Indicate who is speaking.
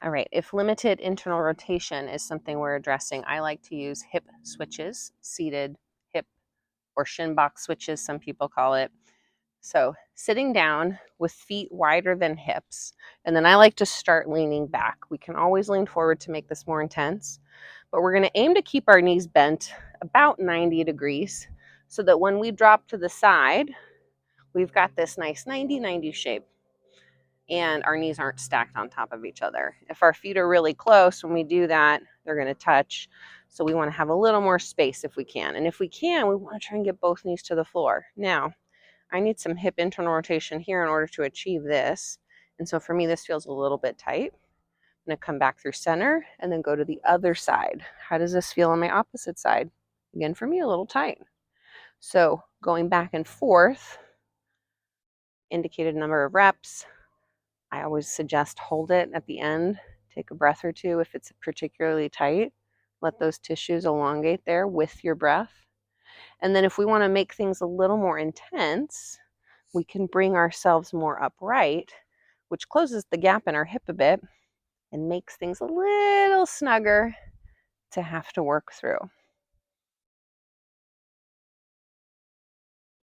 Speaker 1: All right, if limited internal rotation is something we're addressing, I like to use hip switches, seated hip or shin box switches, some people call it. So sitting down with feet wider than hips, and then I like to start leaning back. We can always lean forward to make this more intense, but we're gonna aim to keep our knees bent about 90 degrees so that when we drop to the side, we've got this nice 90-90 shape and our knees aren't stacked on top of each other. If our feet are really close, when we do that, they're gonna touch. So we wanna have a little more space if we can. And if we can, we wanna try and get both knees to the floor. Now, I need some hip internal rotation here in order to achieve this. And so for me, this feels a little bit tight. I'm gonna come back through center and then go to the other side. How does this feel on my opposite side? Again, for me, a little tight. So going back and forth, indicated number of reps. I always suggest hold it at the end. Take a breath or two if it's particularly tight. Let those tissues elongate there with your breath. And then if we want to make things a little more intense, we can bring ourselves more upright, which closes the gap in our hip a bit and makes things a little snugger to have to work through.